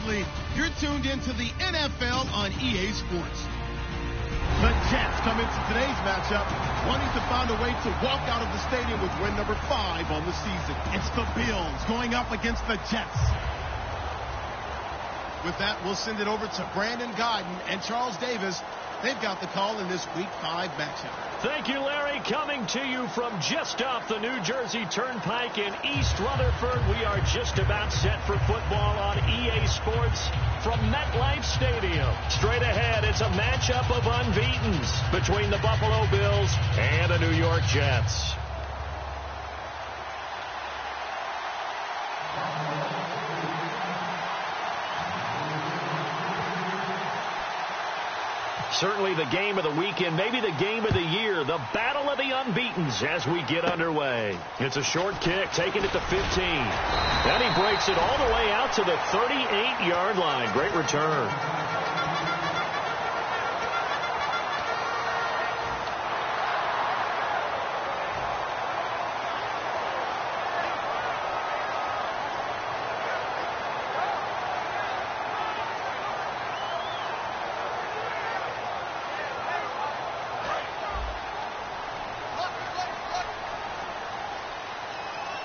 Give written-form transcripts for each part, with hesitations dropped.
lead. You're tuned into the NFL on EA Sports. The Jets come into today's matchup wanting to find a way to walk out of the stadium with win number 5 on the season. It's the Bills going up against the Jets. With that, we'll send it over to Brandon Godden and Charles Davis. They've got the call in this Week 5 matchup. Thank you, Larry. Coming to you from just off the New Jersey Turnpike in East Rutherford. We are just about set for football on EA Sports from MetLife Stadium. Straight ahead, it's a matchup of unbeatens between the Buffalo Bills and the New York Jets. Certainly the game of the weekend, maybe the game of the year, the battle of the unbeatens as we get underway. It's a short kick, taking it to 15. And he breaks it all the way out to the 38-yard line. Great return.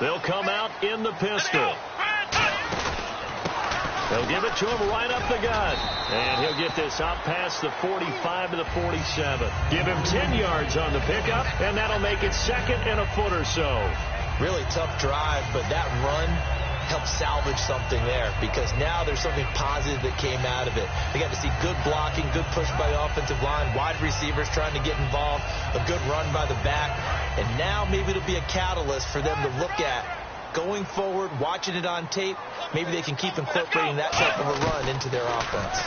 They'll come out in the pistol. They'll give it to him right up the gut. And he'll get this out past the 45 to the 47. Give him 10 yards on the pickup, and that'll make it second and a foot or so. Really tough drive, but that run helped salvage something there because now there's something positive that came out of it. They got to see good blocking, good push by the offensive line, wide receivers trying to get involved, a good run by the back, and now maybe it'll be a catalyst for them to look at going forward, watching it on tape. Maybe they can keep incorporating that type of a run into their offense.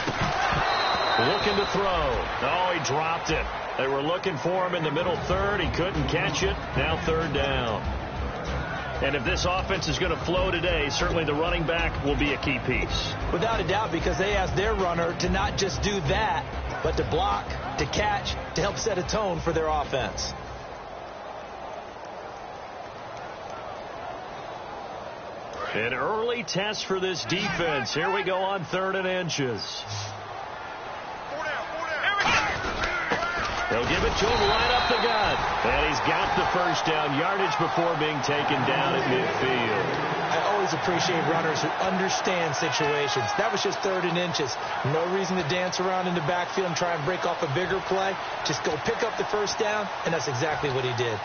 Looking to throw. Oh, he dropped it. They were looking for him in the middle third. He couldn't catch it. Now third down. And if this offense is going to flow today, certainly the running back will be a key piece. Without a doubt, because they asked their runner to not just do that, but to block, to catch, to help set a tone for their offense. An early test for this defense. Here we go on 3rd and inches. They'll give it to him right up the gut. And he's got the first down yardage before being taken down at midfield. I always appreciate runners who understand situations. That was just 3rd and inches. No reason to dance around in the backfield and try and break off a bigger play. Just go pick up the first down, and that's exactly what he did.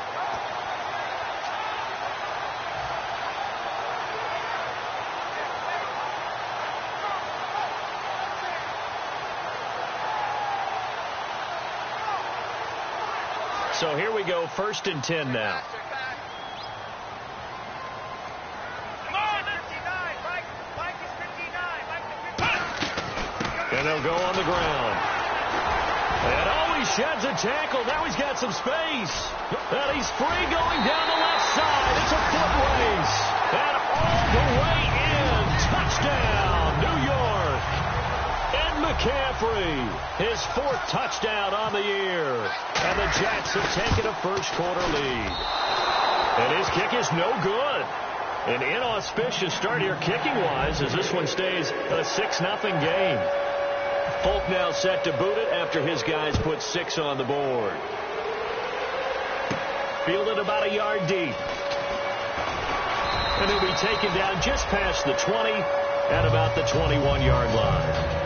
So here we go, 1st and 10 now. And they'll go on the ground. And he sheds a tackle. Now he's got some space. And he's free going down the left side. It's a foot race. And all the way in. Touchdown, New York. Ed McCaffrey, his 4th touchdown on the year. And the Jets have taken a first-quarter lead. And his kick is no good. An inauspicious start here kicking-wise as this one stays a 6-0 game. Folk now set to boot it after his guys put 6 on the board. Fielded about a yard deep. And he'll be taken down just past the 20 at about the 21-yard line.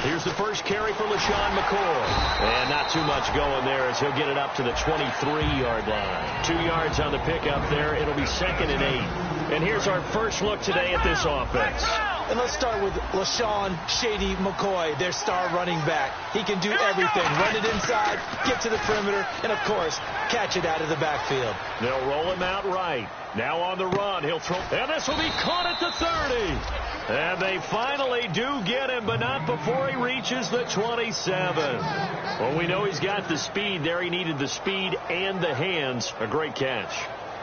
Here's the first carry for LaShawn McCoy. And not too much going there as he'll get it up to the 23-yard line. 2 yards on the pickup there. It'll be 2nd and 8. And here's our first look today at this offense. And let's start with LaShawn Shady McCoy, their star running back. He can do everything. Run it inside, get to the perimeter, and, of course, catch it out of the backfield. They'll roll him out right. Now on the run, he'll throw. And this will be caught at the 30. And they finally do get him, but not before he reaches the 27. Well, we know he's got the speed there. He needed the speed and the hands. A great catch.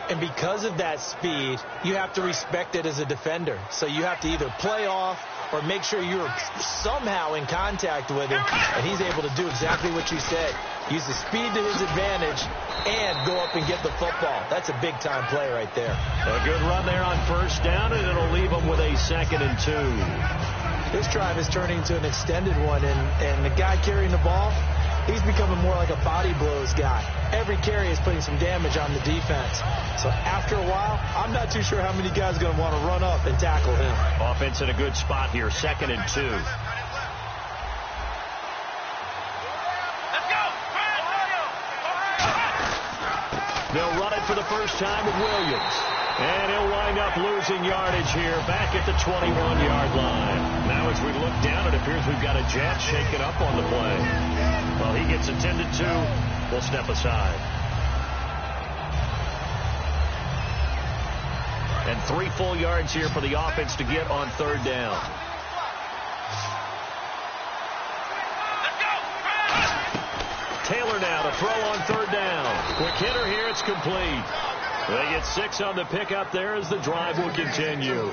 And because of that speed, you have to respect it as a defender. So you have to either play off or make sure you're somehow in contact with him. And he's able to do exactly what you said. Use the speed to his advantage and go up and get the football. That's a big-time play right there. A good run there on first down, and it'll leave him with a 2nd and 2. This drive is turning into an extended one, and the guy carrying the ball, he's becoming more like a body blows guy. Every carry is putting some damage on the defense. So after a while, I'm not too sure how many guys are going to want to run up and tackle him. Offense in a good spot here, 2nd and 2. They'll run it for the first time with Williams. And he'll wind up losing yardage here back at the 21-yard line. Now as we look down, it appears we've got a Jet shaken up on the play. Well, he gets attended to. We'll step aside. And 3 full yards here for the offense to get on 3rd down. Taylor now to throw on 3rd down. Quick hitter here. It's complete. They get 6 on the pickup there as the drive will continue.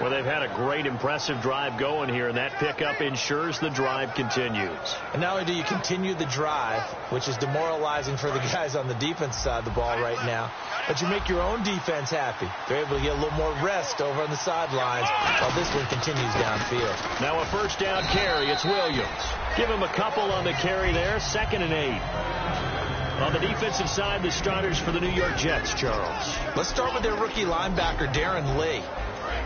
Well, they've had a great, impressive drive going here, and that pickup ensures the drive continues. And not only do you continue the drive, which is demoralizing for the guys on the defense side of the ball right now, but you make your own defense happy. They're able to get a little more rest over on the sidelines while this one continues downfield. Now a first down carry. It's Williams. Give him a couple on the carry there. 2nd and 8. On the defensive side, the starters for the New York Jets, Charles. Let's start with their rookie linebacker, Darren Lee.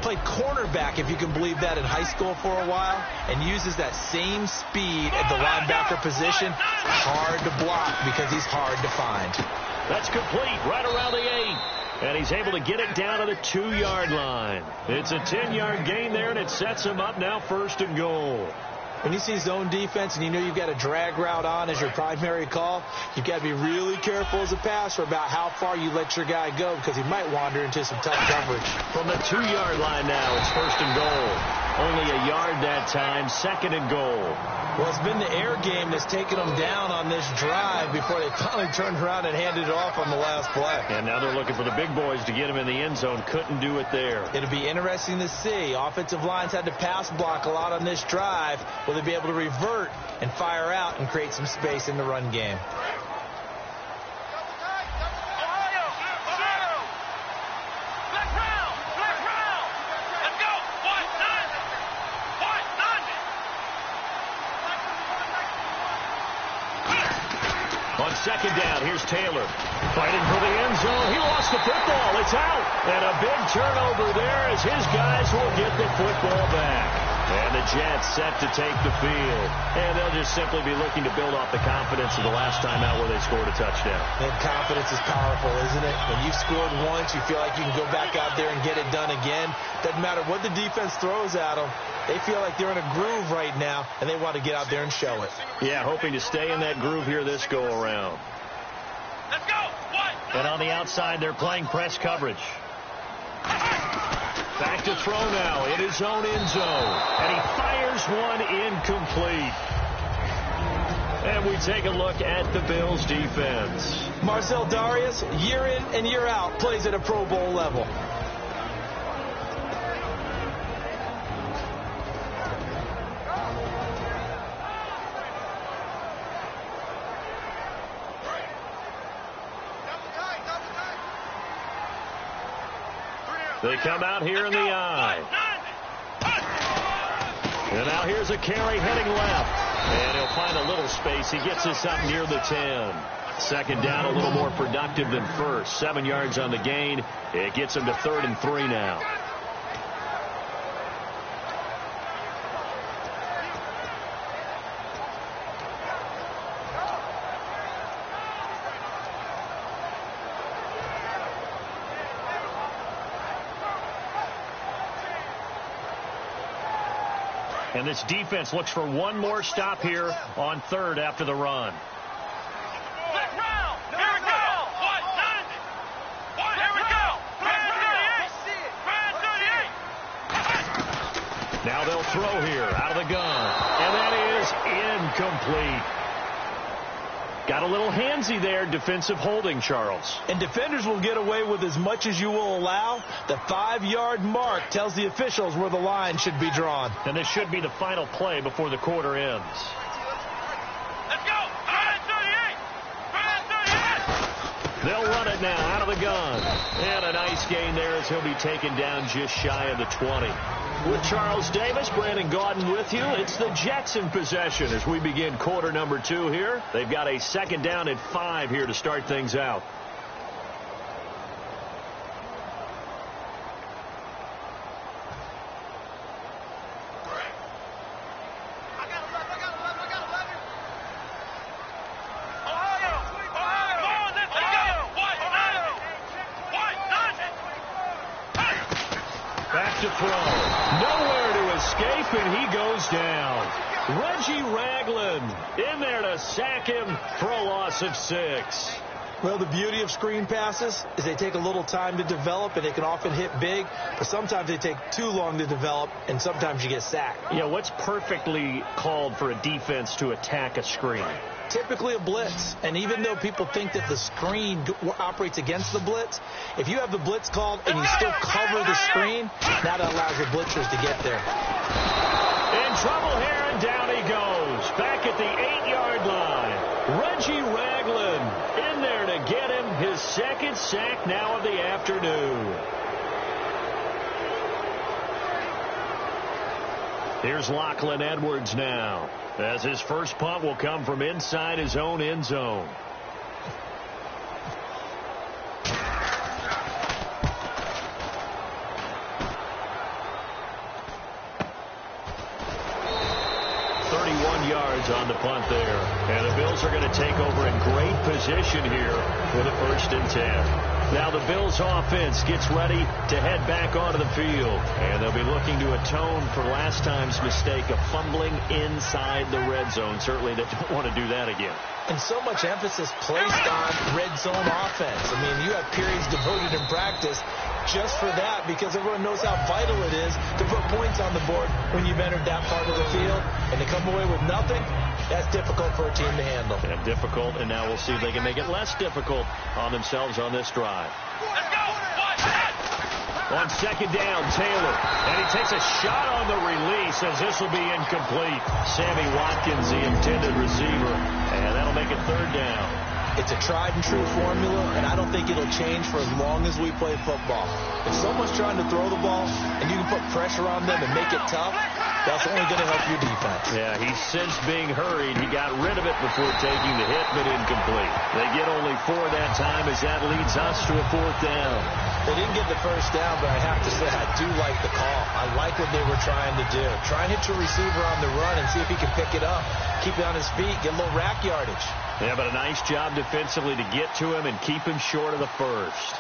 Played cornerback, if you can believe that, in high school for a while, and uses that same speed at the linebacker position. Hard to block because he's hard to find. That's complete right around the 8. And he's able to get it down to the 2-yard line. It's a 10-yard gain there, and it sets him up now 1st and goal. When you see zone defense and you know you've got a drag route on as your primary call, you've got to be really careful as a passer about how far you let your guy go because he might wander into some tough coverage. From the 2-yard line now, it's 1st and goal. Only a yard that time, 2nd and goal. Well, it's been the air game that's taken them down on this drive before they finally turned around and handed it off on the last play. And now they're looking for the big boys to get him in the end zone. Couldn't do it there. It'll be interesting to see. Offensive lines had to pass block a lot on this drive. Will they be able to revert and fire out and create some space in the run game? On 2nd down, here's Taylor. Fighting for the end zone. He lost the football. It's out. And a big turnover there as his guys will get the football back. And the Jets set to take the field. And they'll just simply be looking to build off the confidence of the last time out where they scored a touchdown. And confidence is powerful, isn't it? When you've scored once, you feel like you can go back out there and get it done again. Doesn't matter what the defense throws at them. They feel like they're in a groove right now, and they want to get out there and show it. Yeah, hoping to stay in that groove here this go-around. Let's go! And on the outside, they're playing press coverage. Back to throw now in his own end zone. And he fires one incomplete. And we take a look at the Bills' defense. Marcel Darius, year in and year out, plays at a Pro Bowl level. They come out here in the eye. And now here's a carry heading left. And he'll find a little space. He gets us up near the 10. 2nd down, a little more productive than first. 7 yards on the gain. It gets him to 3rd and 3 now. And this defense looks for one more stop here on 3rd after the run. Now they'll throw here out of the gun. And that is incomplete. Got a little handsy there, defensive holding, Charles. And defenders will get away with as much as you will allow. The 5-yard mark tells the officials where the line should be drawn. And this should be the final play before the quarter ends. Let's go! 38! 38! They'll run it now out of the gun. And a nice gain there as he'll be taken down just shy of the 20. With Charles Davis, Brandon Gaudin with you. It's the Jets in possession as we begin quarter number 2 here. They've got a second down at 5 here to start things out. Back to throw. Nowhere to escape, and he goes down. Reggie Ragland in there to sack him for a loss of 6. Well, the beauty of screen passes is they take a little time to develop, and they can often hit big, but sometimes they take too long to develop, and sometimes you get sacked. Yeah, what's perfectly called for a defense to attack a screen? Typically a blitz, and even though people think that the screen operates against the blitz, if you have the blitz called and you still cover the screen, that allows your blitzers to get there. In trouble here, and down he goes. Back at the 8-yard line. Reggie Ragland in there to get him his second sack now of the afternoon. Here's Lachlan Edwards now, as his first punt will come from inside his own end zone. Yards on the punt there. And the Bills are going to take over in great position here for the 1st and 10. Now the Bills offense gets ready to head back onto the field. And they'll be looking to atone for last time's mistake of fumbling inside the red zone. Certainly they don't want to do that again. And so much emphasis placed on red zone offense. I mean, you have periods devoted in practice just for that, because everyone knows how vital it is to put points on the board when you've entered that part of the field. And to come away with nothing, that's difficult for a team to handle. And difficult, and now we'll see if they can make it less difficult on themselves on this drive. Let's go! On second down, Taylor. And he takes a shot on the release as this will be incomplete. Sammy Watkins, the intended receiver. And that'll make it 3rd down. It's a tried-and-true formula, and I don't think it'll change for as long as we play football. If someone's trying to throw the ball and you can put pressure on them and make it tough, that's only going to help your defense. Yeah, he sensed being hurried. He got rid of it before taking the hit, but incomplete. They get only 4 that time as that leads us to a 4th down. They didn't get the first down, but I have to say I do like the call. I like what they were trying to do. Try and hit your receiver on the run and see if he can pick it up, keep it on his feet, get a little rack yardage. Yeah, but a nice job defensively to get to him and keep him short of the first.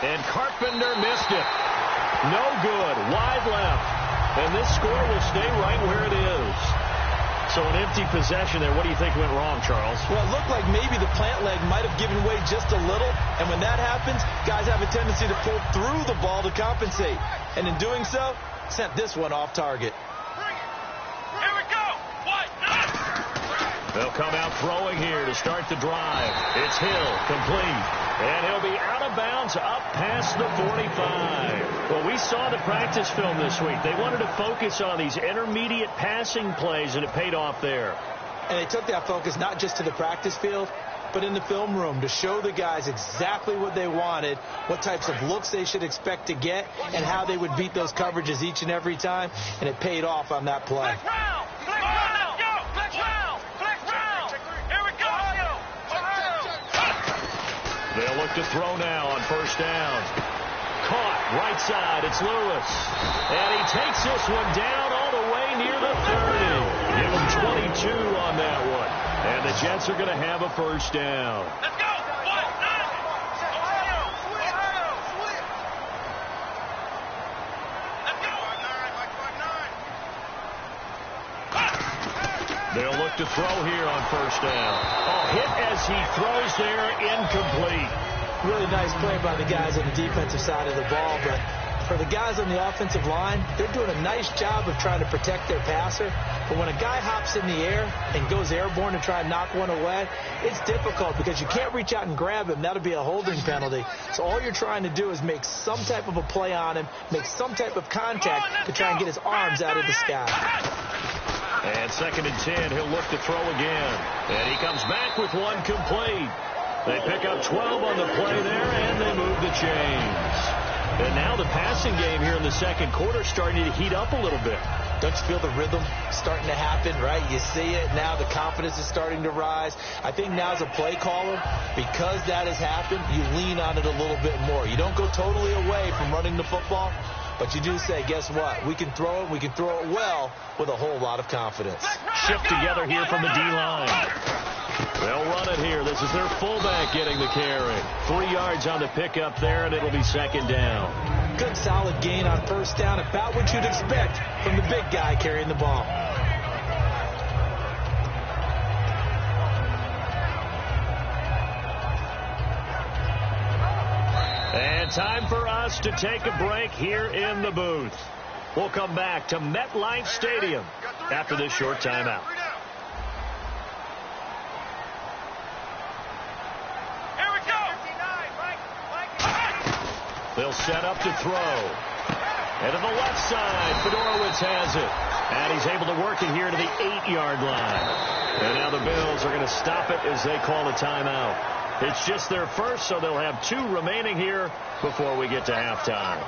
And Carpenter missed it. No good. Wide left. And this score will stay right where it is. So an empty possession there. What do you think went wrong, Charles? Well, it looked like maybe the plant leg might have given way just a little. And when that happens, guys have a tendency to pull through the ball to compensate. And in doing so, sent this one off target. Here we go! They'll come out throwing here to start the drive. It's Hill, complete. And he'll be out of bounds up past the 45. Well, we saw the practice film this week. They wanted to focus on these intermediate passing plays, and it paid off there. And they took that focus not just to the practice field, but in the film room to show the guys exactly what they wanted, what types of looks they should expect to get, and how they would beat those coverages each and every time. And it paid off on that play. They'll look to throw now on 1st down. Caught right side. It's Lewis. And he takes this one down all the way near the 30. Give him 22 on that one. And the Jets are going to have a 1st down. Let's go! They'll look to throw here on 1st down. Oh, hit as he throws there, incomplete. Really nice play by the guys on the defensive side of the ball, but for the guys on the offensive line, they're doing a nice job of trying to protect their passer. But when a guy hops in the air and goes airborne to try and knock one away, it's difficult because you can't reach out and grab him. That'll be a holding penalty. So all you're trying to do is make some type of a play on him, make some type of contact to try and get his arms out of the sky. And 2nd and 10, he'll look to throw again. And he comes back with one complete. They pick up 12 on the play there, and they move the chains. And now the passing game here in the second quarter starting to heat up a little bit. Don't you feel the rhythm starting to happen, right? You see it now. The confidence is starting to rise. I think now as a play caller, because that has happened, you lean on it a little bit more. You don't go totally away from running the football, but you do say, guess what? We can throw it. We can throw it well with a whole lot of confidence. Shift together here from the D-line. They'll run it here. This is their fullback getting the carry. 3 yards on the pickup there, and it'll be 2nd down. Good solid gain on 1st down, about what you'd expect from the big guy carrying the ball. And time for us to take a break here in the booth. We'll come back to MetLife Stadium after this short timeout. They'll set up to throw. And to the left side, Fedorowicz has it. And he's able to work it here to the 8-yard line. And now the Bills are going to stop it as they call a timeout. It's just their first, so they'll have 2 remaining here before we get to halftime.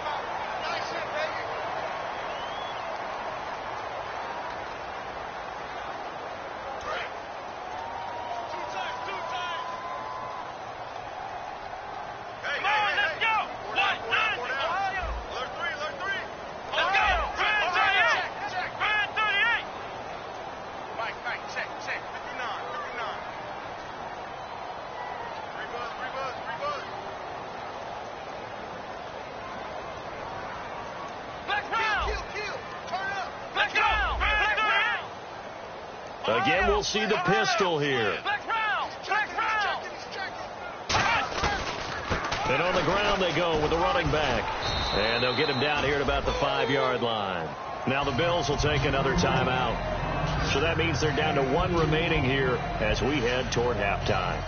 Again, we'll see the pistol here. And on the ground they go with the running back. And they'll get him down here at about the 5-yard line. Now the Bills will take another timeout. So that means they're down to 1 remaining here as we head toward halftime.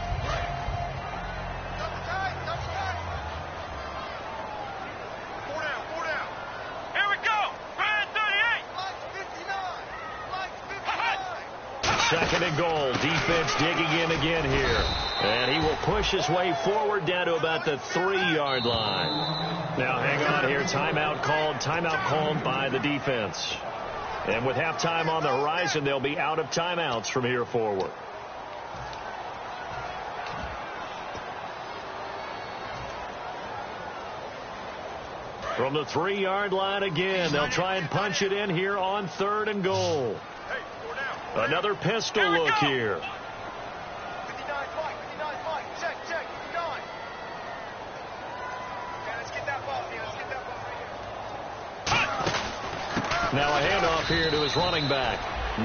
Second and goal. Defense digging in again here. And he will push his way forward down to about the 3-yard line. Now hang on here. Timeout called by the defense. And with halftime on the horizon, they'll be out of timeouts from here forward. From the 3-yard line again, they'll try and punch it in here on 3rd and goal. Another pistol look here. 59, Mike. Check, 59. Okay, let's get that ball here. Now a handoff here to his running back.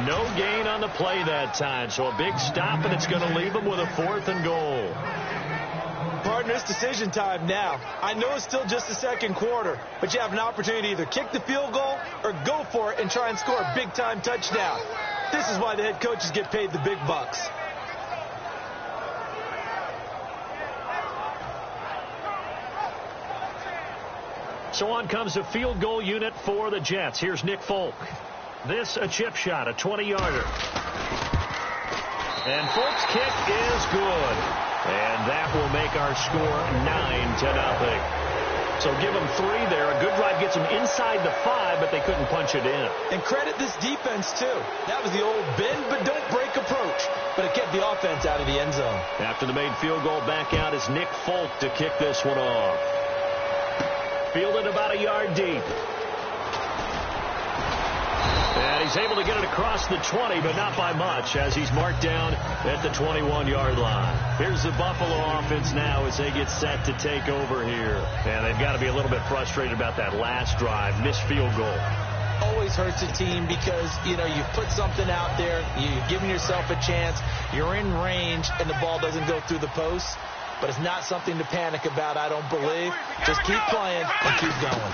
No gain on the play that time, so a big stop, and it's going to leave him with a 4th and goal. Partner, it's decision time now. I know it's still just the second quarter, but you have an opportunity to either kick the field goal or go for it and try and score a big-time touchdown. This is why the head coaches get paid the big bucks. So on comes a field goal unit for the Jets. Here's Nick Folk. This a chip shot, a 20-yarder. And Folk's kick is good. And that will make our score 9-0. So give them 3 there. A good drive gets them inside the 5, but they couldn't punch it in. And credit this defense, too. That was the old bend but don't break approach. But it kept the offense out of the end zone. After the made field goal, back out is Nick Folk to kick this one off. Fielded about a yard deep. And he's able to get it across the 20, but not by much, as he's marked down at the 21-yard line. Here's the Buffalo offense now as they get set to take over here. And they've got to be a little bit frustrated about that last drive, missed field goal. Always hurts a team because, you've put something out there, you've given yourself a chance, you're in range, and the ball doesn't go through the post. But it's not something to panic about, I don't believe. Just keep playing and keep going.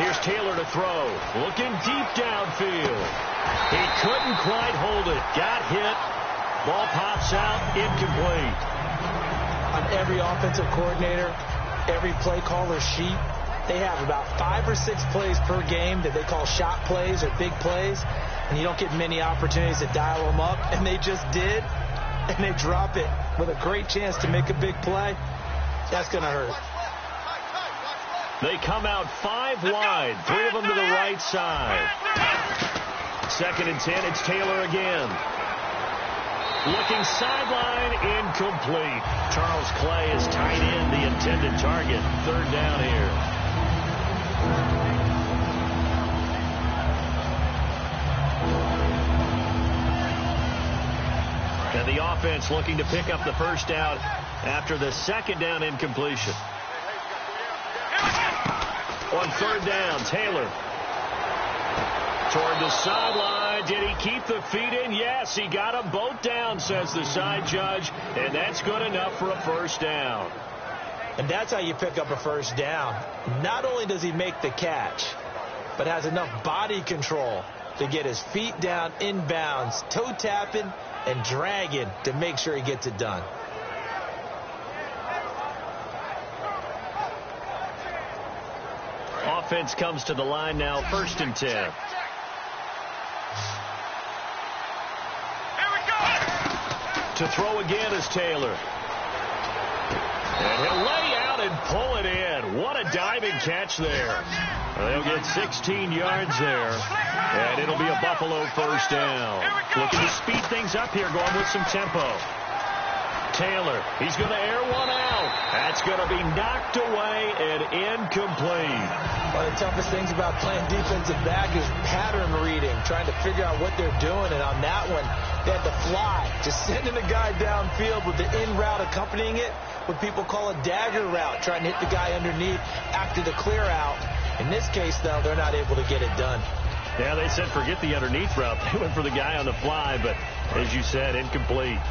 Here's Taylor to throw. Looking deep downfield. He couldn't quite hold it. Got hit. Ball pops out. Incomplete. On every offensive coordinator, every play caller sheet, they have about 5 or 6 plays per game that they call shot plays or big plays, and you don't get many opportunities to dial them up, and they just did, and they drop it with a great chance to make a big play. That's going to hurt. They come out 5 wide, 3 of them to the right side. 2nd and 10, it's Taylor again. Looking sideline, incomplete. Charles Clay is tied in the intended target. 3rd down here. And the offense looking to pick up the 1st down after the 2nd down incompletion. On 3rd down, Taylor. Toward the sideline. Did he keep the feet in? Yes, he got them both down, says the side judge. And that's good enough for a 1st down. And that's how you pick up a 1st down. Not only does he make the catch, but has enough body control to get his feet down inbounds, toe tapping and dragging to make sure he gets it done. Offense comes to the line now, 1st and 10. To throw again is Taylor. And he'll lay out and pull it in. What a diving catch there. They'll get 16 yards there. And it'll be a Buffalo 1st down. Looking to speed things up here, going with some tempo. Taylor, he's going to air one out. That's going to be knocked away and incomplete. One of the toughest things about playing defensive back is pattern reading, trying to figure out what they're doing. And on that one, they had to fly, just sending a guy downfield with the in route accompanying it, what people call a dagger route, trying to hit the guy underneath after the clear out. In this case, though, they're not able to get it done. Yeah, they said forget the underneath route. They went for the guy on the fly, but as you said, incomplete.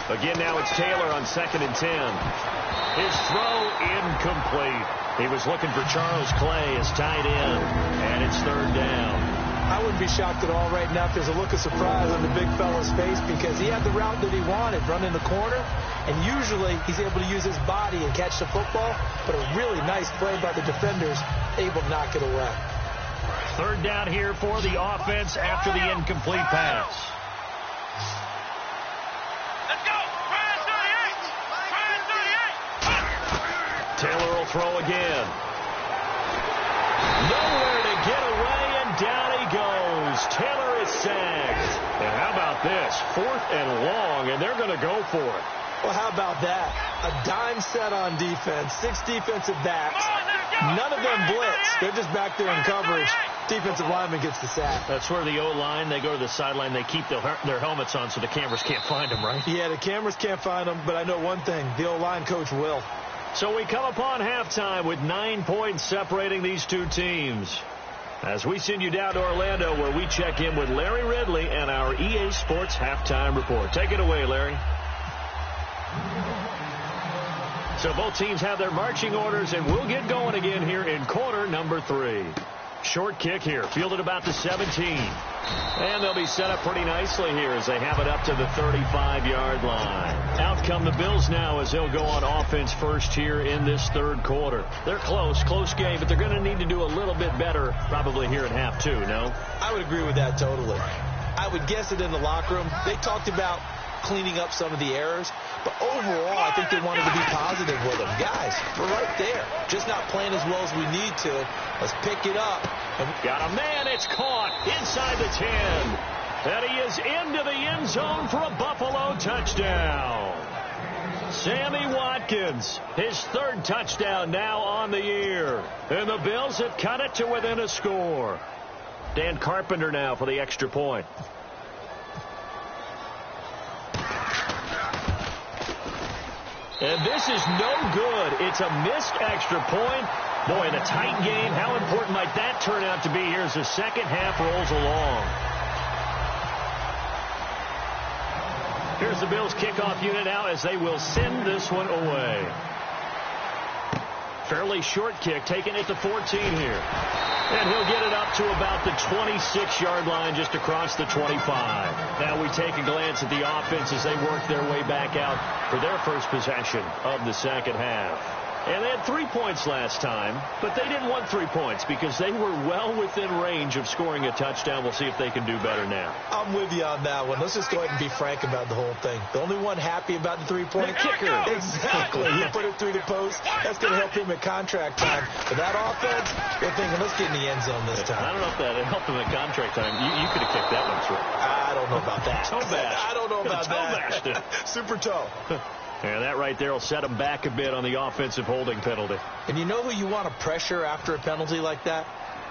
Again, now it's Taylor on 2nd and 10. His throw incomplete. He was looking for Charles Clay as tight end, and it's 3rd down. I wouldn't be shocked at all right now if there's a look of surprise on the big fella's face because he had the route that he wanted, running the corner, and usually he's able to use his body and catch the football, but a really nice play by the defenders, able to knock it away. 3rd down here for the offense after the incomplete pass. Taylor will throw again. Nowhere to get away, and down he goes. Taylor is sacked. And how about this? 4th and long, and they're going to go for it. Well, how about that? A dime set on defense, 6 defensive backs. None of them blitz. They're just back there in coverage. Defensive lineman gets the sack. That's where the O-line, they go to the sideline, they keep their helmets on so the cameras can't find them, right? Yeah, the cameras can't find them, but I know one thing. The O-line coach will. So we come upon halftime with 9 points separating these two teams. As we send you down to Orlando, where we check in with Larry Ridley and our EA Sports Halftime Report. Take it away, Larry. So both teams have their marching orders, and we'll get going again here in quarter number 3. Short kick here, fielded about the 17. And they'll be set up pretty nicely here as they have it up to the 35-yard line. Out come the Bills now as they'll go on offense first here in this 3rd quarter. They're close game, but they're going to need to do a little bit better probably here at half 2, no? I would agree with that totally. I would guess it in the locker room. They talked about cleaning up some of the errors, but overall, I think they wanted to be positive with them. Guys, we're right there. Just not playing as well as we need to. Let's pick it up. Got a man. It's caught inside the 10. And he is into the end zone for a Buffalo touchdown. Sammy Watkins, his 3rd touchdown now on the year. And the Bills have cut it to within a score. Dan Carpenter now for the extra point. And this is no good. It's a missed extra point. Boy, in a tight game, how important might that turn out to be here as the second half rolls along? Here's the Bills kickoff unit now as they will send this one away. Fairly short kick, taking it to 14 here. And he'll get it up to about the 26-yard line, just across the 25. Now we take a glance at the offense as they work their way back out for their first possession of the second half. And they had 3 points last time, but they didn't want 3 points because they were well within range of scoring a touchdown. We'll see if they can do better now. I'm with you on that one. Let's just go ahead and be frank about the whole thing. The only one happy about the three-point kicker. Exactly. He put it through the post. That's going to help him at contract time. But that offense, they're thinking, let's get in the end zone this time. I don't know if that helped him at contract time. You could have kicked that one through. I don't know about that. Toe bash. I don't know about that. Toe Super toe. And that right there will set them back a bit on the offensive holding penalty. And you know who you want to pressure after a penalty like that?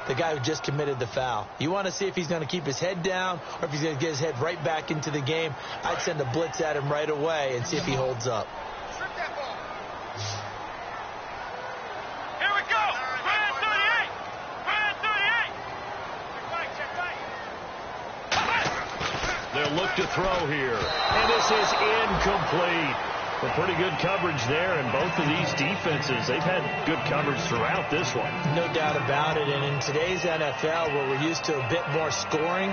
The guy who just committed the foul. You want to see if he's going to keep his head down or if he's going to get his head right back into the game. I'd send a blitz at him right away and see if he holds up. Here we go. Brand 38. Brand 38. They'll look to throw here. And this is incomplete. Well, pretty good coverage there, and both of these defenses, they've had good coverage throughout this one. No doubt about it. And in today's NFL, where we're used to a bit more scoring,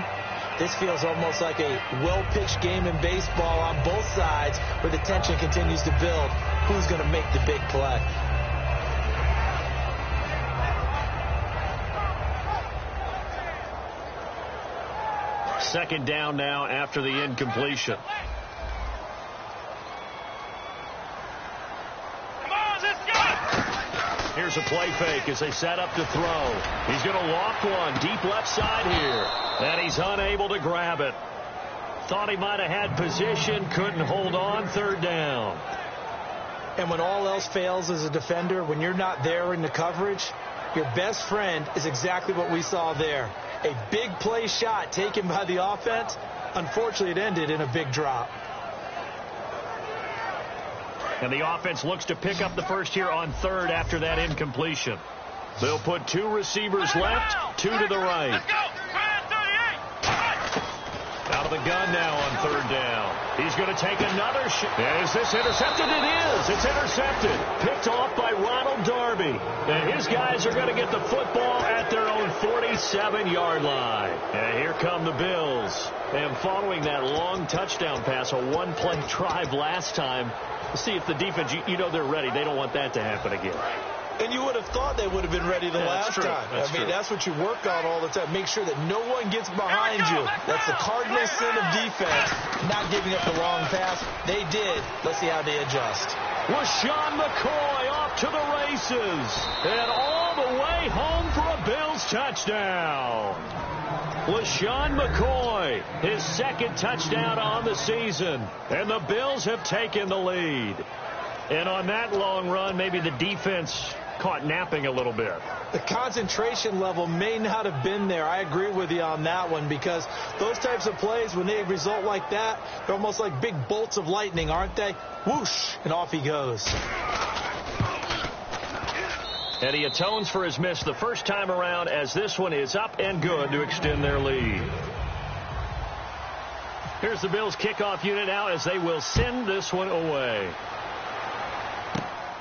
this feels almost like a well-pitched game in baseball on both sides where the tension continues to build. Who's going to make the big play? Second down now after the incompletion. Here's a play fake as they set up to throw. He's going to walk one deep left side here. And he's unable to grab it. Thought he might have had position, couldn't hold on. Third down. And when all else fails as a defender, when you're not there in the coverage, your best friend is exactly what we saw there. A big play shot taken by the offense. Unfortunately, it ended in a big drop. And the offense looks to pick up the first here on third after that incompletion. They'll put 2 receivers left, 2 to the right. Out of the gun now on third down. He's going to take another shot. Is this intercepted? It is. It's intercepted. Picked off by Ronald Darby. And his guys are going to get the football at their own 47-yard line. And here come the Bills. And following that long touchdown pass, a one-play drive last time, see if the defense, you know they're ready. They don't want that to happen again. And you would have thought they would have been ready the last time. That's what you work on all the time. Make sure that no one gets behind you. That's the cardinal sin of defense, not giving up the wrong pass. They did. Let's see how they adjust. LaShawn McCoy off to the races. And all the way home for a Bills touchdown. LaShawn McCoy, his second touchdown on the season. And the Bills have taken the lead. And on that long run, maybe the defense caught napping a little bit. The concentration level may not have been there. I agree with you on that one, because those types of plays, when they result like that, they're almost like big bolts of lightning, aren't they? Whoosh, and off he goes. And he atones for his miss the first time around, as this one is up and good to extend their lead. Here's the Bills kickoff unit now as they will send this one away.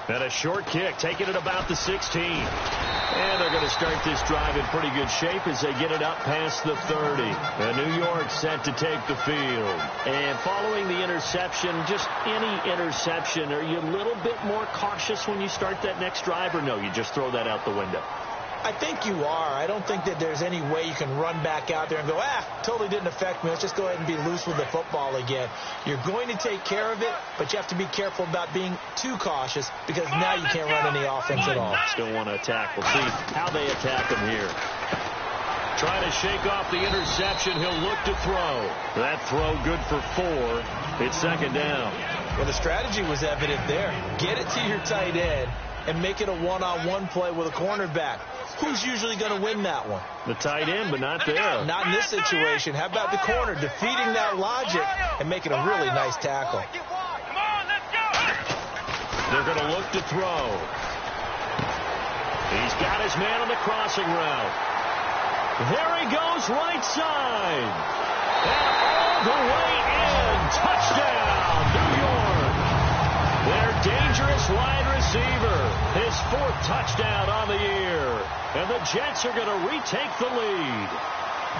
And a short kick, taking it about the 16. And they're going to start this drive in pretty good shape as they get it up past the 30. And New York set to take the field. And following the interception, just any interception, are you a little bit more cautious when you start that next drive, or no, you just throw that out the window? I think you are. I don't think that there's any way you can run back out there and go, totally didn't affect me. Let's just go ahead and be loose with the football again. You're going to take care of it, but you have to be careful about being too cautious, because now you can't run any offense at all. Still want to attack. We'll see how they attack him here. Trying to shake off the interception. He'll look to throw. That throw good for 4. It's second down. Well, the strategy was evident there. Get it to your tight end and make it a one-on-one play with a cornerback. Who's usually going to win that one? The tight end, but not there. Not in this situation. How about the corner defeating that logic and making a really nice tackle? They're going to look to throw. He's got his man on the crossing route. There he goes, right side. And all the way in. Touchdown. wide receiver. His 4th touchdown on the year. And the Jets are going to retake the lead.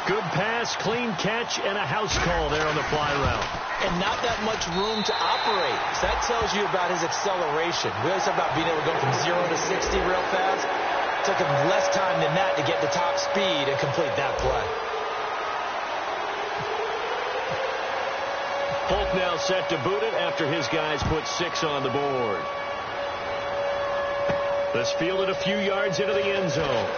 Good pass, clean catch, and a house call there on the fly route. And not that much room to operate. So that tells you about his acceleration. We always talk about being able to go from 0 to 60 real fast. It took him less time than that to get to top speed and complete that play. Polk now set to boot it after his guys put 6 on the board. This fielded a few yards into the end zone.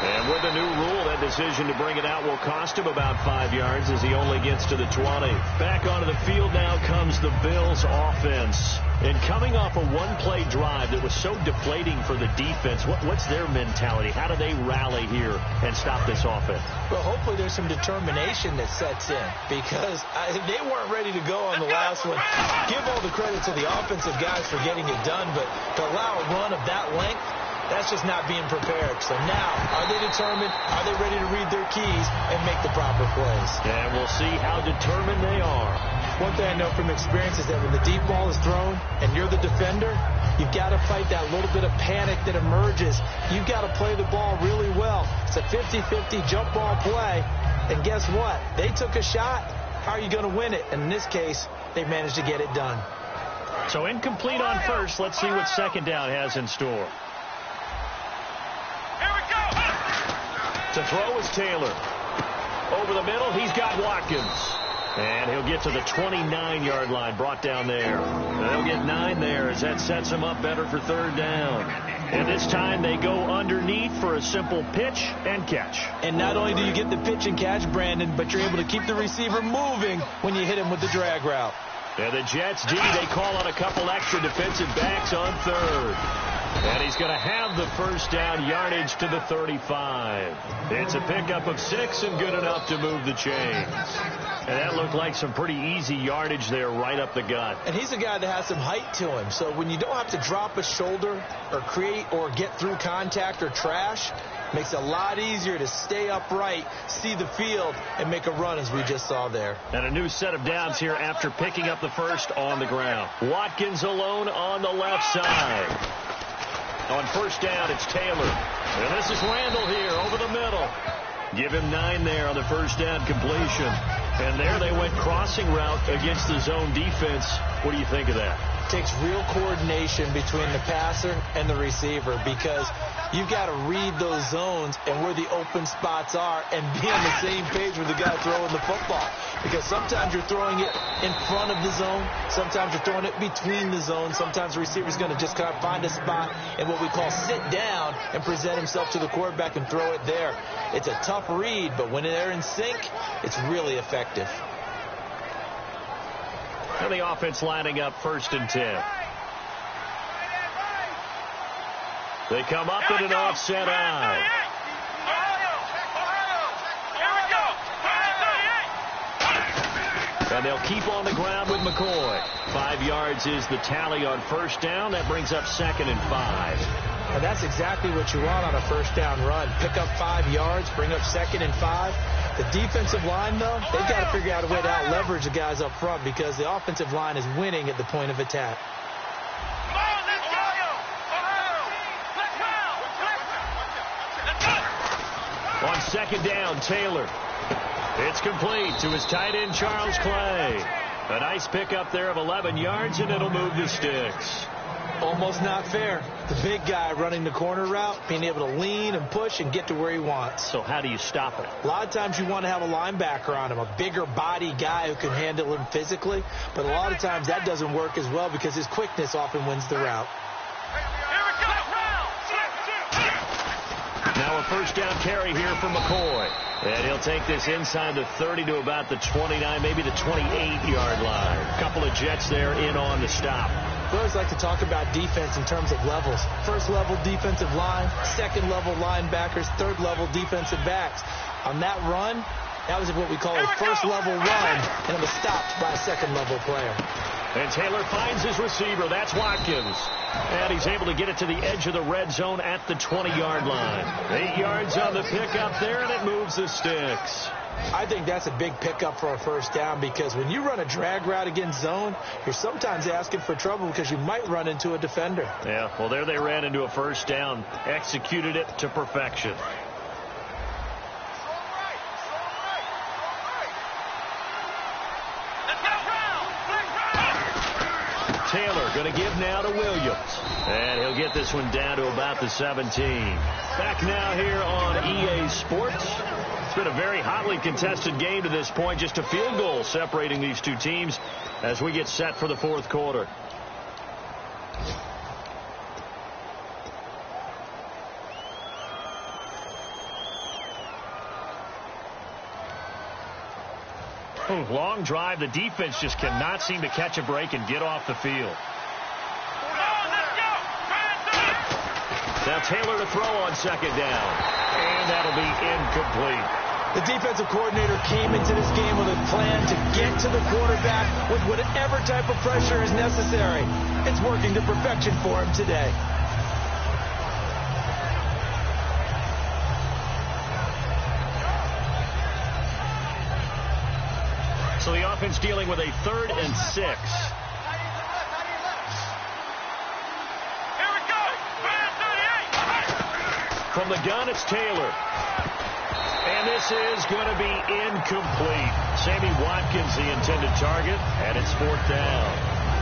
And with the new rule, that decision to bring it out will cost him about 5 yards as he only gets to the 20. Back onto the field now comes the Bills offense. And coming off a one-play drive that was so deflating for the defense, what's their mentality? How do they rally here and stop this offense? Well, hopefully there's some determination that sets in because they weren't ready to go on the last one. Give all the credit to the offensive guys for getting it done, but to allow a run of that length, that's just not being prepared. So now, are they determined? Are they ready to read their keys and make the proper plays? And we'll see how determined they are. One thing I know from experience is that when the deep ball is thrown and you're the defender, you've got to fight that little bit of panic that emerges. You've got to play the ball really well. It's a 50-50 jump ball play. And guess what? They took a shot. How are you going to win it? And in this case, they managed to get it done. So incomplete on first. Let's see what second down has in store. To throw is Taylor. Over the middle, he's got Watkins. And he'll get to the 29-yard line, brought down there. They'll get 9 there as that sets him up better for third down. And this time they go underneath for a simple pitch and catch. And not only do you get the pitch and catch, Brandon, but you're able to keep the receiver moving when you hit him with the drag route. And the Jets D, they call on a couple extra defensive backs on third. And he's going to have the first down, yardage to the 35. It's a pickup of 6 and good enough to move the chains. And that looked like some pretty easy yardage there right up the gut. And he's a guy that has some height to him. So when you don't have to drop a shoulder or create or get through contact or trash, makes it a lot easier to stay upright, see the field, and make a run as we just saw there. And a new set of downs here after picking up the first on the ground. Watkins alone on the left side. On first down, it's Taylor. And this is Randall here over the middle. Give him 9 there on the first down completion. And there they went crossing route against the zone defense. What do you think of that? Takes real coordination between the passer and the receiver because you've got to read those zones and where the open spots are and be on the same page with the guy throwing the football. Because sometimes you're throwing it in front of the zone. Sometimes you're throwing it between the zones. Sometimes the receiver's going to just kind of find a spot and what we call sit down and present himself to the quarterback and throw it there. It's a tough read, but when they're in sync, it's really effective. And the offense lining up first and 10. They come up in an offset eye. And they'll keep on the ground with McCoy. 5 yards is the tally on first down. That brings up 2nd and 5. And that's exactly what you want on a first down run. Pick up 5 yards, bring up 2nd and 5. The defensive line, though, they've got to figure out a way to out-leverage the guys up front because the offensive line is winning at the point of attack. On second down, Taylor. It's complete to his tight end, Charles Clay. A nice pickup there of 11 yards, and it'll move the sticks. Almost not fair. The big guy running the corner route, being able to lean and push and get to where he wants. So how do you stop it? A lot of times you want to have a linebacker on him, a bigger body guy who can handle him physically. But a lot of times that doesn't work as well because his quickness often wins the route. Now a first down carry here for McCoy. And he'll take this inside the 30 to about the 29, maybe the 28-yard line. A couple of Jets there in on the stop. We always like to talk about defense in terms of levels. First level defensive line, second level linebackers, third level defensive backs. On that run, that was what we call a first level run, and it was stopped by a second level player. And Taylor finds his receiver. That's Watkins. And he's able to get it to the edge of the red zone at the 20-yard line. 8 yards on the pickup there, and it moves the sticks. I think that's a big pickup for a first down because when you run a drag route against zone, you're sometimes asking for trouble because you might run into a defender. Yeah, well, there they ran into a first down, executed it to perfection. Taylor going to give now to Williams. And he'll get this one down to about the 17. Back now here on EA Sports. It's been a very hotly contested game to this point. Just a field goal separating these two teams as we get set for the fourth quarter. Long drive. The defense just cannot seem to catch a break and get off the field. Now Taylor to throw on second down. And that'll be incomplete. The defensive coordinator came into this game with a plan to get to the quarterback with whatever type of pressure is necessary. It's working to perfection for him today. So the offense dealing with a 3rd and 6. Here we go. From the gun, it's Taylor. And this is going to be incomplete. Sammy Watkins, the intended target, and it's 4th down.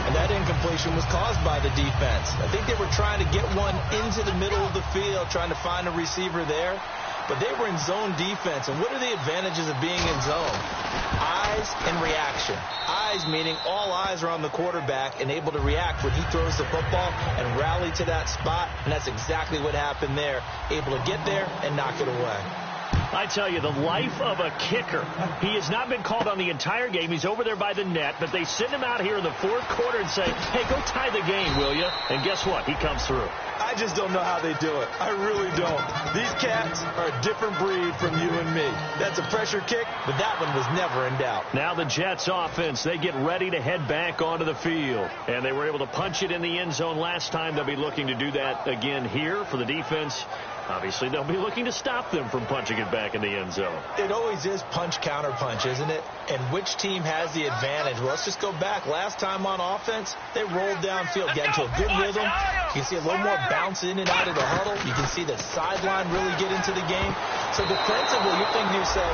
And that incompletion was caused by the defense. I think they were trying to get one into the middle of the field, trying to find a receiver there. But they were in zone defense. And what are the advantages of being in zone? Eyes and reaction. Eyes meaning all eyes are on the quarterback and able to react when he throws the football and rally to that spot. And that's exactly what happened there. Able to get there and knock it away. I tell you, the life of a kicker. He has not been called on the entire game. He's over there by the net, but they send him out here in the fourth quarter and say, hey, go tie the game, will you? And guess what? He comes through. I just don't know how they do it. I really don't. These cats are a different breed from you and me. That's a pressure kick, but that one was never in doubt. Now the Jets offense, they get ready to head back onto the field. And they were able to punch it in the end zone last time. They'll be looking to do that again here for the defense. Obviously, they'll be looking to stop them from punching it back in the end zone. It always is punch, counter punch, isn't it? And which team has the advantage? Well, let's just go back. Last time on offense, they rolled downfield, got into a good rhythm. You can see a little more bounce in and out of the huddle. You can see the sideline really get into the game. So defensively, you're thinking to yourself,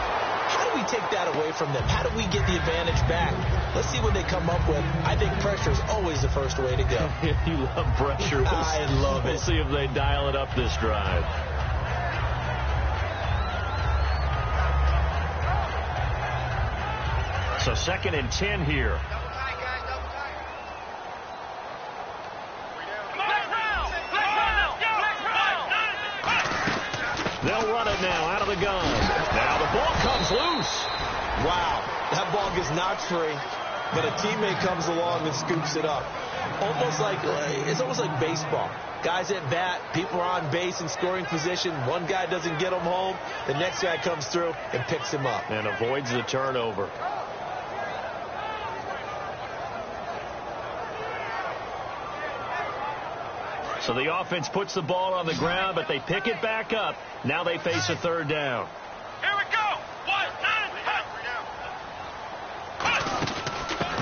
how do we take that away from them? How do we get the advantage back? Let's see what they come up with. I think pressure is always the first way to go. You love pressure. I love it. We'll see if they dial it up this drive. So 2nd and 10 here. They'll run it now out of the gun. Now the ball comes loose. Wow, that ball gets knocked free, but a teammate comes along and scoops it up. It's almost like baseball. Guys at bat, people are on base in scoring position. One guy doesn't get him home. The next guy comes through and picks him up. And avoids the turnover. So the offense puts the ball on the ground, but they pick it back up. Now they face a 3rd down. Here we go.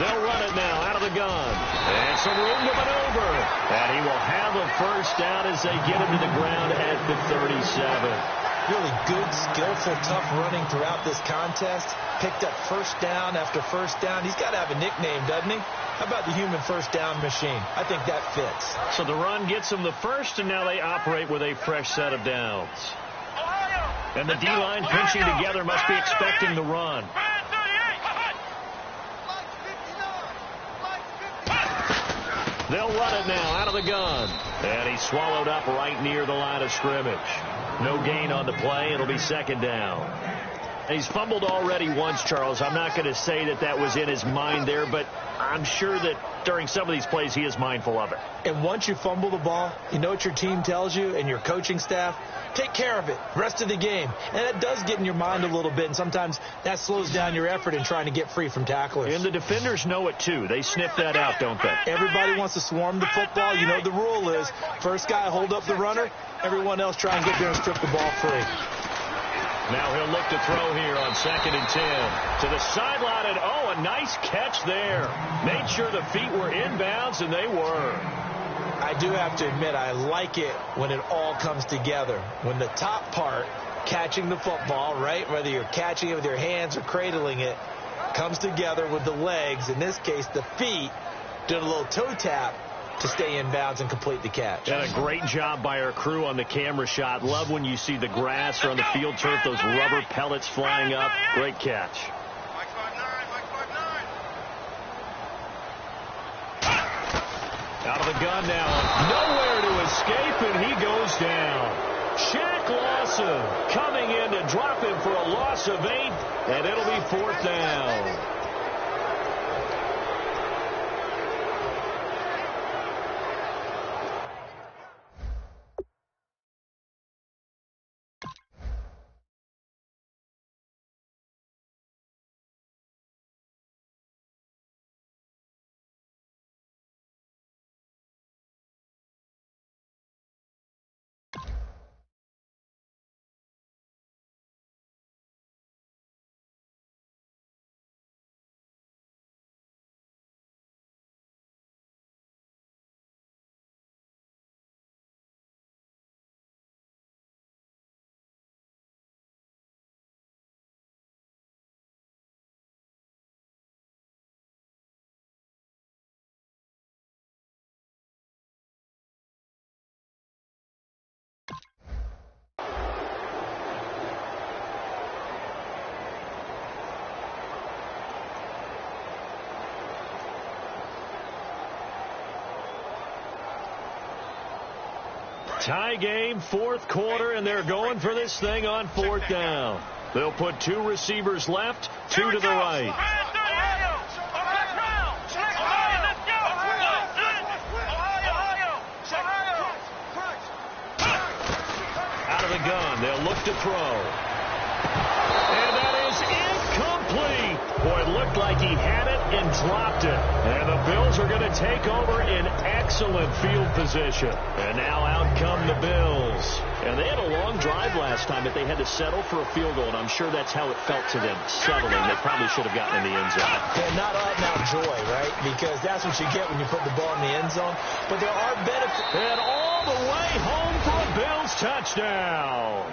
They'll run it now out of the gun. And some room to maneuver. And he will have a first down as they get him to the ground at the 37. Really good, skillful, tough running throughout this contest. Picked up first down after first down. He's got to have a nickname, doesn't he? How about the human first down machine? I think that fits. So the run gets them the first, and now they operate with a fresh set of downs. And the D-line pinching together must be expecting the run. They'll run it now out of the gun. And he's swallowed up right near the line of scrimmage. No gain on the play. It'll be 2nd down. He's fumbled already once, Charles. I'm not going to say that that was in his mind there, but I'm sure that during some of these plays he is mindful of it. And once you fumble the ball, you know what your team tells you and your coaching staff? Take care of it rest of the game. And it does get in your mind a little bit, and sometimes that slows down your effort in trying to get free from tacklers. And the defenders know it, too. They sniff that out, don't they? Everybody wants to swarm the football. You know the rule is first guy hold up the runner, everyone else try and get there and strip the ball free. Now he'll look to throw here on 2nd and 10. To the sideline, and a nice catch there. Made sure the feet were inbounds, and they were. I do have to admit, I like it when it all comes together. When the top part, catching the football, right, whether you're catching it with your hands or cradling it, comes together with the legs. In this case, the feet did a little toe tap to stay in bounds and complete the catch. And a great job by our crew on the camera shot. Love when you see the grass or on the field turf, those rubber pellets flying up. Great catch. Out of the gun now. Nowhere to escape, and he goes down. Shaq Lawson coming in to drop him for a loss of 8, and it'll be 4th down. Tie game, 4th quarter, and they're going for this thing on 4th down. They'll put 2 receivers left, 2 to the right. Out of the gun, they'll look to throw. And that is incomplete. Boy, it looked like he had it and dropped it. And the Bills are going to take over in excellent field position. And now out come the Bills. And they had a long drive last time, but they had to settle for a field goal, and I'm sure that's how it felt to them, settling. They probably should have gotten in the end zone. Yeah, not out-and-out joy, right? Because that's what you get when you put the ball in the end zone. But there are benefits. And all the way home for a Bills touchdown.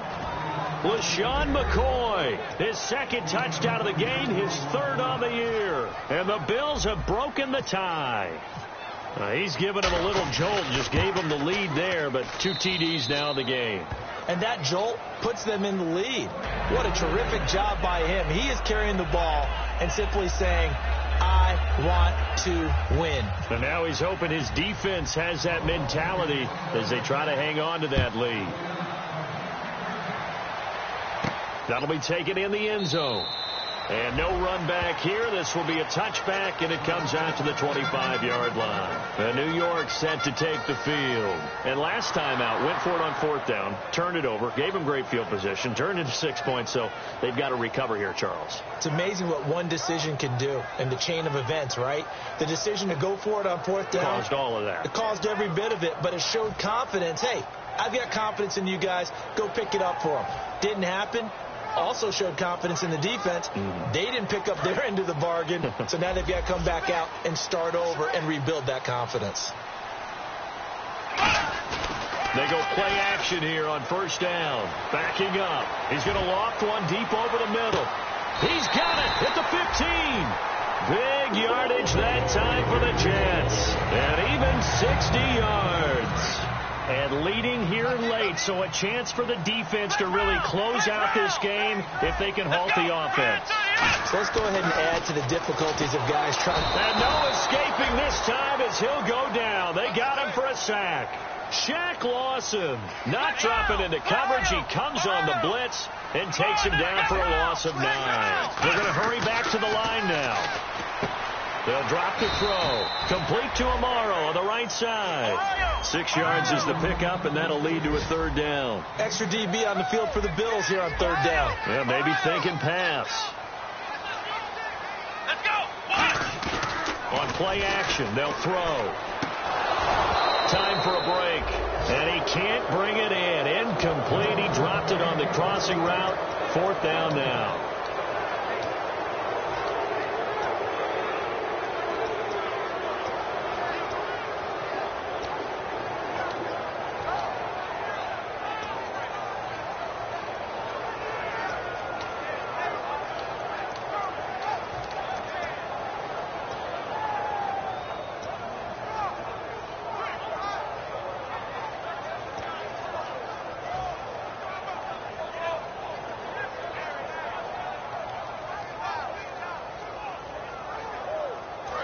LaShawn McCoy, his 2nd touchdown of the game, his 3rd on the year. And the Bills have broken the tie. He's given him a little jolt, just gave him the lead there, but 2 TDs now in the game. And that jolt puts them in the lead. What a terrific job by him. He is carrying the ball and simply saying, I want to win. And now he's hoping his defense has that mentality as they try to hang on to that lead. That'll be taken in the end zone. And no run back here. This will be a touchback, and it comes out to the 25-yard line. And New York set to take the field. And last time out, went for it on 4th down, turned it over, gave him great field position, turned into 6 points, so they've got to recover here, Charles. It's amazing what one decision can do in the chain of events, right? The decision to go for it on 4th down. Caused all of that. It caused every bit of it, but it showed confidence. Hey, I've got confidence in you guys. Go pick it up for them. Didn't happen. Also showed confidence in the defense. They didn't pick up their end of the bargain, so now they've got to come back out and start over and rebuild that confidence. They go play action here on 1st down. Backing up. He's going to loft one deep over the middle. He's got it at the 15. Big yardage that time for the Jets. And even 60 yards. And leading here late, so a chance for the defense to really close out this game if they can halt the offense. So let's go ahead and add to the difficulties of guys trying. And no escaping this time as he'll go down. They got him for a sack. Shaq Lawson not dropping into coverage. He comes on the blitz and takes him down for a loss of 9. They're going to hurry back to the line now. They'll drop the throw. Complete to Amaro on the right side. 6 yards is the pickup, and that'll lead to a 3rd down. Extra DB on the field for the Bills here on 3rd down. Yeah, maybe thinking pass. Let's go. On play action, they'll throw. Time for a break. And he can't bring it in. Incomplete. He dropped it on the crossing route. 4th down now.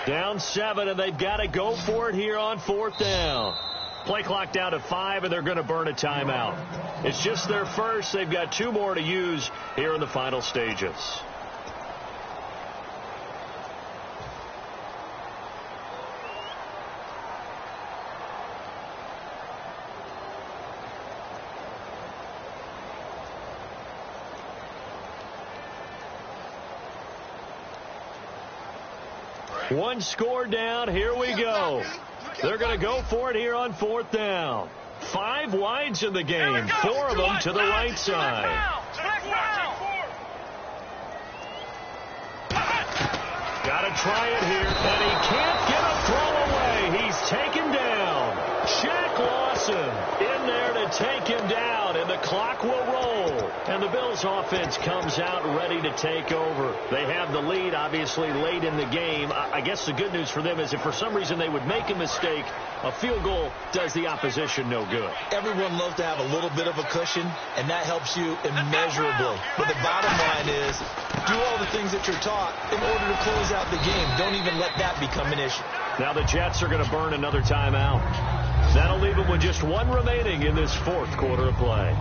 Down 7, and they've got to go for it here on 4th down. Play clock down to 5, and they're going to burn a timeout. It's just their first. They've got 2 more to use here in the final stages. One score down. Here we go. They're going to go for it here on 4th down. 5 wides in the game. 4 of them to the right side. Got to try it here, and he can't get a throw away. He's taken down. Shaq Lawson in there to take him down, and the clock will roll. And the Bills offense comes out ready to take over. They have the lead, obviously, late in the game. I guess the good news for them is if for some reason they would make a mistake, a field goal does the opposition no good. Everyone loves to have a little bit of a cushion, and that helps you immeasurably. But the bottom line is do all the things that you're taught in order to close out the game. Don't even let that become an issue. Now the Jets are going to burn another timeout. That'll leave them with just 1 remaining in this 4th quarter of play.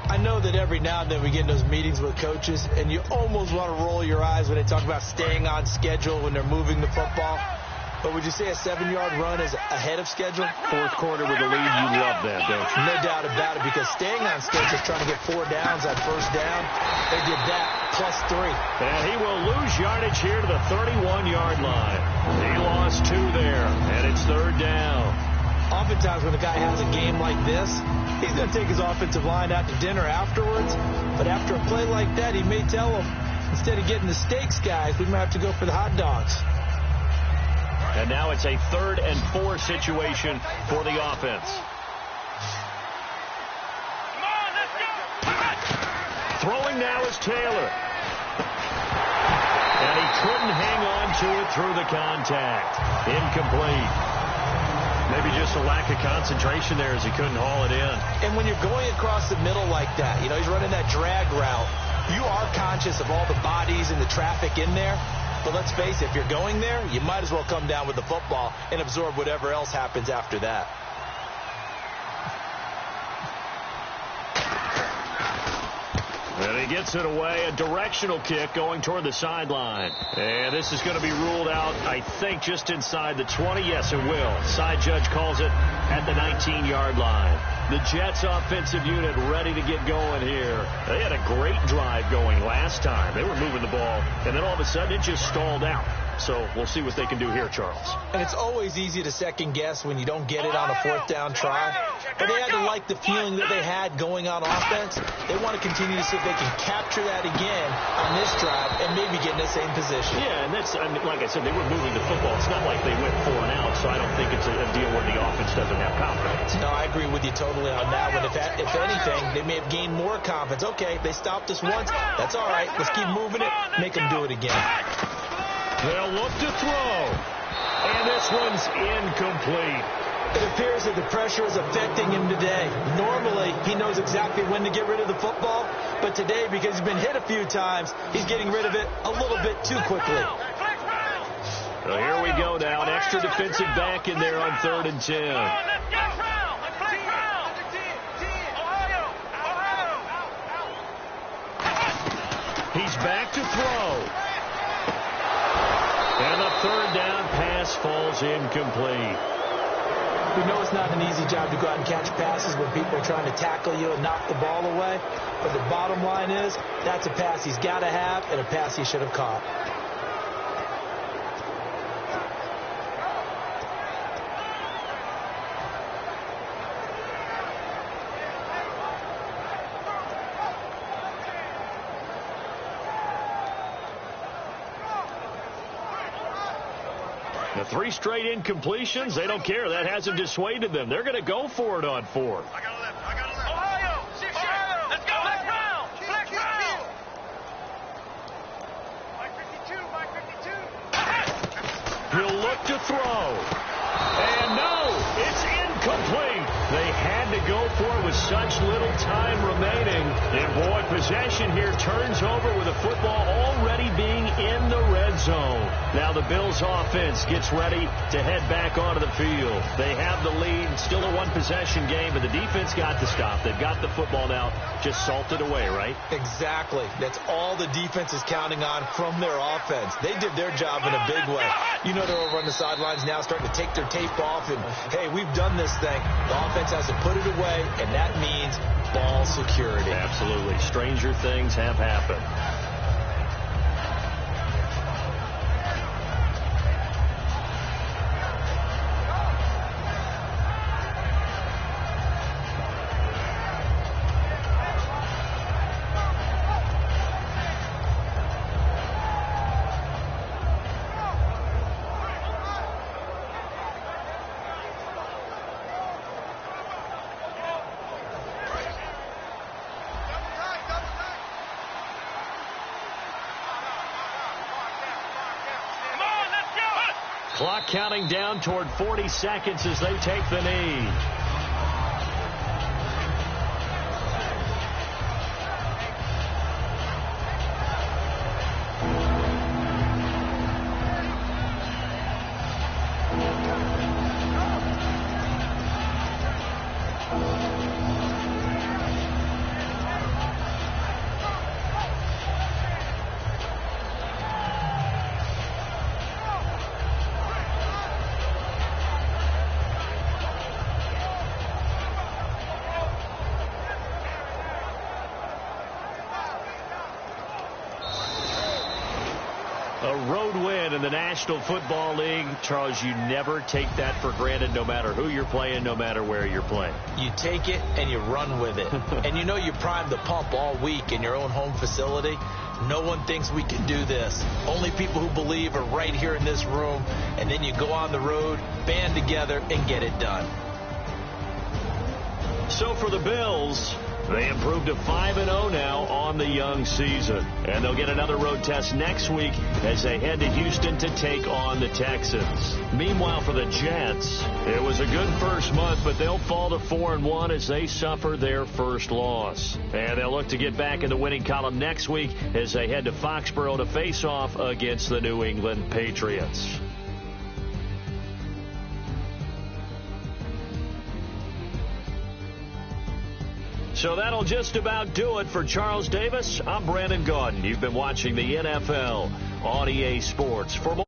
I know that every now and then we get in those meetings with coaches, and you almost want to roll your eyes when they talk about staying on schedule when they're moving the football. But would you say a 7-yard run is ahead of schedule? 4th quarter with a lead, you love that, don't you? No doubt about it, because staying on schedule is trying to get 4 downs on 1st down. They did that, +3. And he will lose yardage here to the 31-yard line. He lost 2 there, and it's 3rd down. Oftentimes when a guy has a game like this, he's going to take his offensive line out to dinner afterwards. But after a play like that, he may tell them, instead of getting the steaks, guys, we might have to go for the hot dogs. And now it's a 3rd and 4 situation for the offense. Come on, let's go. Throwing now is Taylor. And he couldn't hang on to it through the contact. Incomplete. Maybe just a lack of concentration there as he couldn't haul it in. And when you're going across the middle like that, you know, he's running that drag route, you are conscious of all the bodies and the traffic in there. But let's face it, if you're going there, you might as well come down with the football and absorb whatever else happens after that. And he gets it away, a directional kick going toward the sideline. And this is going to be ruled out, I think, just inside the 20. Yes, it will. Side judge calls it at the 19-yard line. The Jets offensive unit ready to get going here. They had a great drive going last time. They were moving the ball, and then all of a sudden it just stalled out. So we'll see what they can do here, Charles. And it's always easy to second guess when you don't get it on a 4th down try. But they had to like the feeling that they had going on offense. They want to continue to see if they can capture that again on this drive and maybe get in the same position. Yeah, and that's, I mean, like I said, they were moving the football. It's not like they went 4 and out, so I don't think it's a deal where the offense doesn't have confidence. No, I agree with you totally on that one. If anything, they may have gained more confidence. Okay, they stopped us once. That's all right. Let's keep moving it. Make them do it again. They'll look to throw. And this one's incomplete. It appears that the pressure is affecting him today. Normally, he knows exactly when to get rid of the football. But today, because he's been hit a few times, he's getting rid of it a little bit too quickly. So here we go now. An extra defensive back in there on 3rd and 10. He's back to throw. And the 3rd down pass falls incomplete. We know it's not an easy job to go out and catch passes when people are trying to tackle you and knock the ball away. But the bottom line is, that's a pass he's got to have and a pass he should have caught. The 3 straight incompletions, they don't care. That hasn't dissuaded them. They're going to go for it on 4th. I got a left. Ohio! Ohio! Let's go! Black round! Black round! Mike 52! He'll look to throw. And no, it's incomplete. They had to go for it with such little time remaining. And boy, possession here turns over with the football already being in the red zone. Now the Bills offense gets ready to head back onto the field. They have the lead, still a 1-possession game, but the defense got to stop. They've got the football now, just salted away, right? Exactly. That's all the defense is counting on from their offense. They did their job in a big way. You know they're over on the sidelines now starting to take their tape off and, hey, we've done this thing. The offense has to put it away, and that means ball security. Absolutely. Stranger things have happened. Clock counting down toward 40 seconds as they take the knee. A road win in the National Football League. Charles, you never take that for granted, no matter who you're playing, no matter where you're playing. You take it and you run with it. And you know you primed the pump all week in your own home facility. No one thinks we can do this. Only people who believe are right here in this room. And then you go on the road, band together, and get it done. So for the Bills, they improved to 5-0 now on the young season. And they'll get another road test next week as they head to Houston to take on the Texans. Meanwhile, for the Jets, it was a good first month, but they'll fall to 4-1 as they suffer their first loss. And they'll look to get back in the winning column next week as they head to Foxborough to face off against the New England Patriots. So that'll just about do it for Charles Davis. I'm Brandon Gaudin. You've been watching the NFL on EA Sports. For more